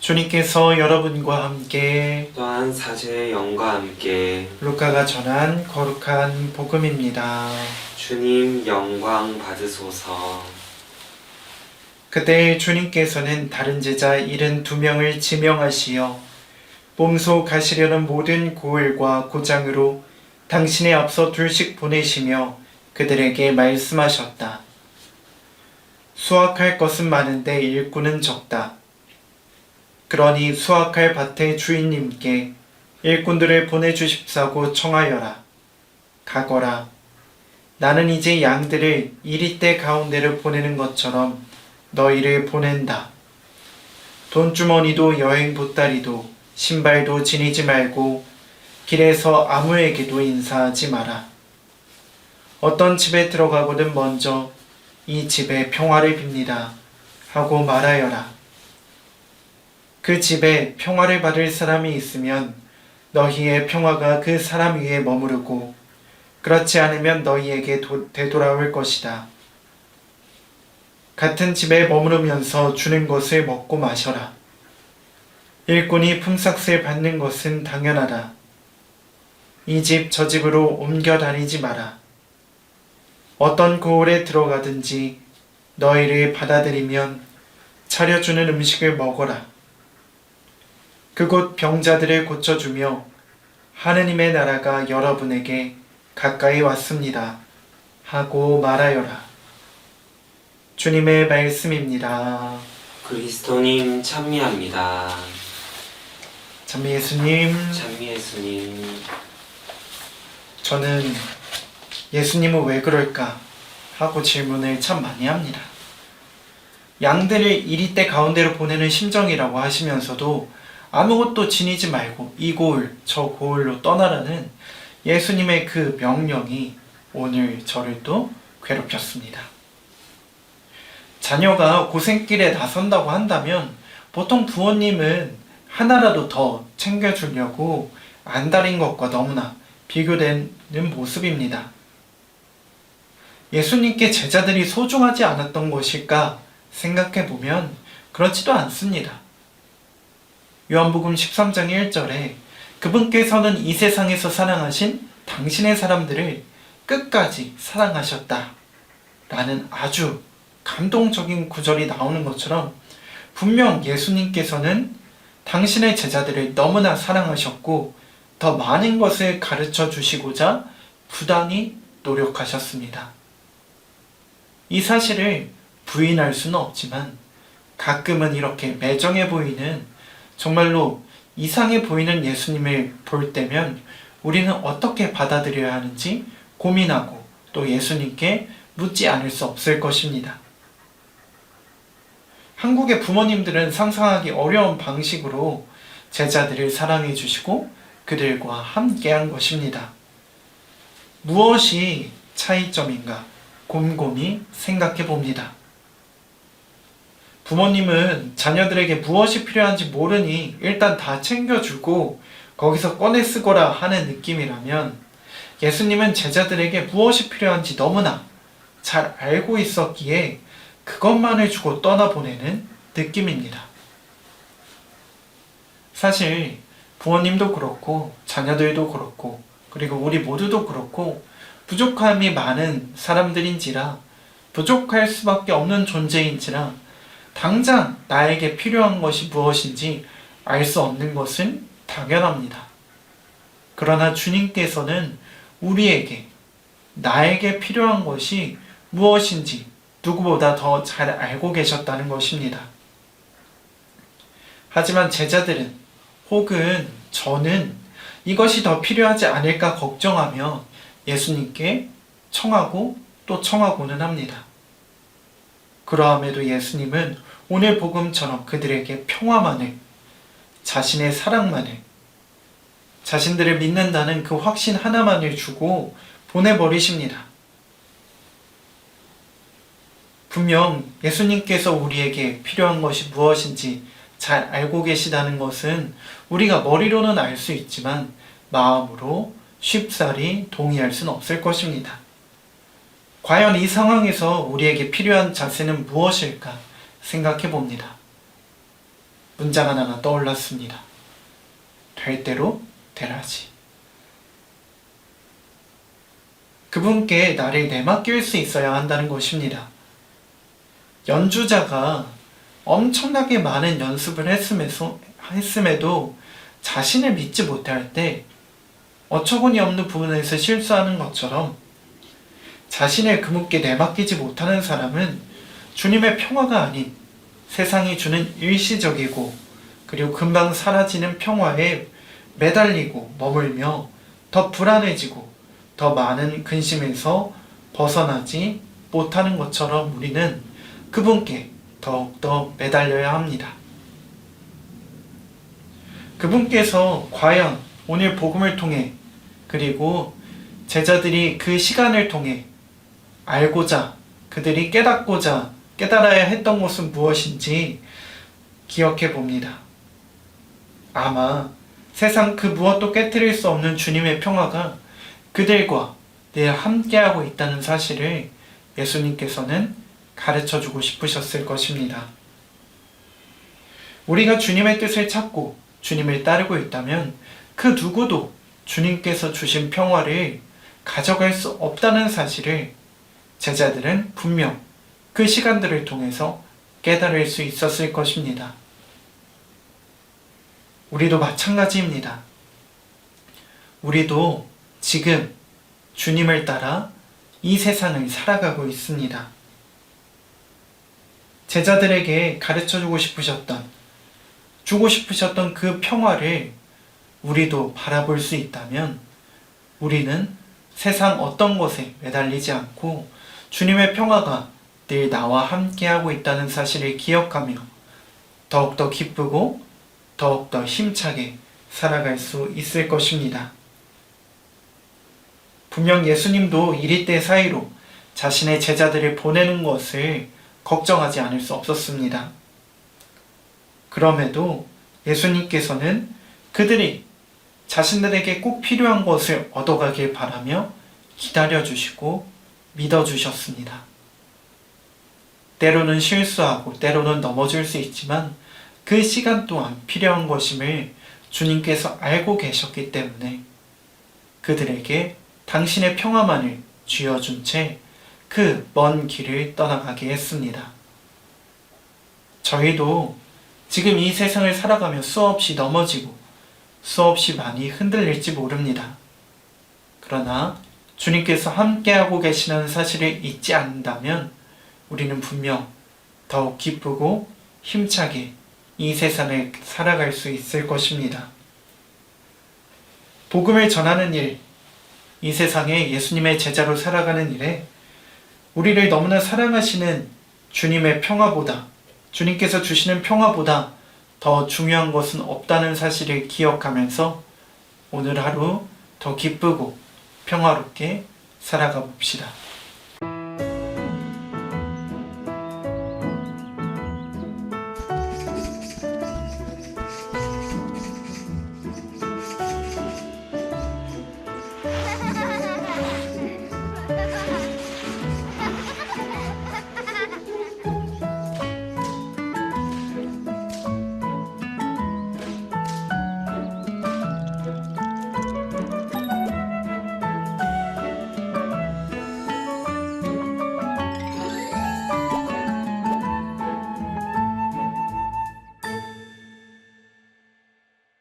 주님께서 여러분과 함께 또한 사제의 영과 함께 루카가 전한 거룩한 복음입니다. 주님 영광 받으소서. 그때 주님께서는 다른 제자 72명을 지명하시어 몸소 가시려는 모든 고을과 고장으로 당신의 앞서 둘씩 보내시며 그들에게 말씀하셨다. 수확할 것은 많은데 일꾼은 적다. 그러니 수확할 밭의 주인님께 일꾼들을 보내주십사고 청하여라. 가거라. 나는 이제 양들을 이리떼 가운데를 보내는 것처럼 너희를 보낸다. 돈주머니도 여행 보따리도 신발도 지니지 말고 길에서 아무에게도 인사하지 마라. 어떤 집에 들어가거든 먼저 이 집에 평화를 빕니다 하고 말하여라. 그 집에 평화를 받을 사람이 있으면 너희의 평화가 그 사람 위에 머무르고 그렇지 않으면 너희에게 되돌아올 것이다. 같은 집에 머무르면서 주는 것을 먹고 마셔라. 일꾼이 품삯을 받는 것은 당연하다. 이 집 저 집으로 옮겨 다니지 마라. 어떤 고을에 들어가든지 너희를 받아들이면 차려주는 음식을 먹어라. 그곳 병자들을 고쳐주며 하느님의 나라가 여러분에게 가까이 왔습니다 하고 말하여라. 주님의 말씀입니다. 그리스도님 찬미합니다. 찬미 예수님. 찬미 예수님. 저는 예수님은 왜 그럴까 하고 질문을 참 많이 합니다. 양들을 이리떼 가운데로 보내는 심정이라고 하시면서도 아무것도 지니지 말고 이 고을 저 고을로 떠나라는 예수님의 그 명령이 오늘 저를 또 괴롭혔습니다. 자녀가 고생길에 나선다고 한다면 보통 부모님은 하나라도 더 챙겨주려고 안달인 것과 너무나 비교되는 모습입니다. 예수님께 제자들이 소중하지 않았던 것일까 생각해보면 그렇지도 않습니다. 요한복음 13장 1절에 그분께서는 이 세상에서 사랑하신 당신의 사람들을 끝까지 사랑하셨다 라는 아주 감동적인 구절이 나오는 것처럼 분명 예수님께서는 당신의 제자들을 너무나 사랑하셨고 더 많은 것을 가르쳐 주시고자 부단히 노력하셨습니다. 이 사실을 부인할 수는 없지만 가끔은 이렇게 매정해 보이는 정말로 이상해 보이는 예수님을 볼 때면 우리는 어떻게 받아들여야 하는지 고민하고 또 예수님께 묻지 않을 수 없을 것입니다. 한국의 부모님들은 상상하기 어려운 방식으로 제자들을 사랑해 주시고 그들과 함께한 것입니다. 무엇이 차이점인가 곰곰이 생각해 봅니다. 부모님은 자녀들에게 무엇이 필요한지 모르니 일단 다 챙겨주고 거기서 꺼내 쓰거라 하는 느낌이라면 예수님은 제자들에게 무엇이 필요한지 너무나 잘 알고 있었기에 그것만을 주고 떠나보내는 느낌입니다. 사실 부모님도 그렇고 자녀들도 그렇고 그리고 우리 모두도 그렇고 부족함이 많은 사람들인지라 부족할 수밖에 없는 존재인지라 당장 나에게 필요한 것이 무엇인지 알 수 없는 것은 당연합니다. 그러나 주님께서는 우리에게 나에게 필요한 것이 무엇인지 누구보다 더 잘 알고 계셨다는 것입니다. 하지만 제자들은 혹은 저는 이것이 더 필요하지 않을까 걱정하며 예수님께 청하고 또 청하고는 합니다. 그러함에도 예수님은 오늘 복음처럼 그들에게 평화만을, 자신의 사랑만을, 자신들을 믿는다는 그 확신 하나만을 주고 보내버리십니다. 분명 예수님께서 우리에게 필요한 것이 무엇인지 잘 알고 계시다는 것은 우리가 머리로는 알 수 있지만 마음으로 쉽사리 동의할 수는 없을 것입니다. 과연 이 상황에서 우리에게 필요한 자세는 무엇일까 생각해 봅니다. 문장 하나가 떠올랐습니다. 될 대로 되라지. 그분께 나를 내맡길 수 있어야 한다는 것입니다. 연주자가 엄청나게 많은 연습을 했음에도 자신을 믿지 못할 때 어처구니 없는 부분에서 실수하는 것처럼 자신을 그분께 내맡기지 못하는 사람은 주님의 평화가 아닌 세상이 주는 일시적이고 그리고 금방 사라지는 평화에 매달리고 머물며 더 불안해지고 더 많은 근심에서 벗어나지 못하는 것처럼 우리는 그분께 더욱더 매달려야 합니다. 그분께서 과연 오늘 복음을 통해 그리고 제자들이 그 시간을 통해 알고자 그들이 깨달아야 했던 것은 무엇인지 기억해 봅니다. 아마 세상 그 무엇도 깨트릴 수 없는 주님의 평화가 그들과 늘 함께하고 있다는 사실을 예수님께서는 가르쳐주고 싶으셨을 것입니다. 우리가 주님의 뜻을 찾고 주님을 따르고 있다면 그 누구도 주님께서 주신 평화를 가져갈 수 없다는 사실을 제자들은 분명 그 시간들을 통해서 깨달을 수 있었을 것입니다. 우리도 마찬가지입니다. 우리도 지금 주님을 따라 이 세상을 살아가고 있습니다. 제자들에게 가르쳐주고 주고 싶으셨던 그 평화를 우리도 바라볼 수 있다면 우리는 세상 어떤 것에 매달리지 않고 주님의 평화가 늘 나와 함께하고 있다는 사실을 기억하며 더욱더 기쁘고 더욱더 힘차게 살아갈 수 있을 것입니다. 분명 예수님도 이리때 사이로 자신의 제자들을 보내는 것을 걱정하지 않을 수 없었습니다. 그럼에도 예수님께서는 그들이 자신들에게 꼭 필요한 것을 얻어가길 바라며 기다려주시고 믿어주셨습니다. 때로는 실수하고 때로는 넘어질 수 있지만 그 시간 또한 필요한 것임을 주님께서 알고 계셨기 때문에 그들에게 당신의 평화만을 쥐어준 채 그 먼 길을 떠나가게 했습니다. 저희도 지금 이 세상을 살아가며 수없이 넘어지고 수없이 많이 흔들릴지 모릅니다. 그러나 주님께서 함께하고 계시는 사실을 잊지 않는다면 우리는 분명 더욱 기쁘고 힘차게 이 세상을 살아갈 수 있을 것입니다. 복음을 전하는 일, 이 세상에 예수님의 제자로 살아가는 일에 우리를 너무나 사랑하시는 주님의 평화보다, 주님께서 주시는 평화보다 더 중요한 것은 없다는 사실을 기억하면서 오늘 하루 더 기쁘고 평화롭게 살아가 봅시다.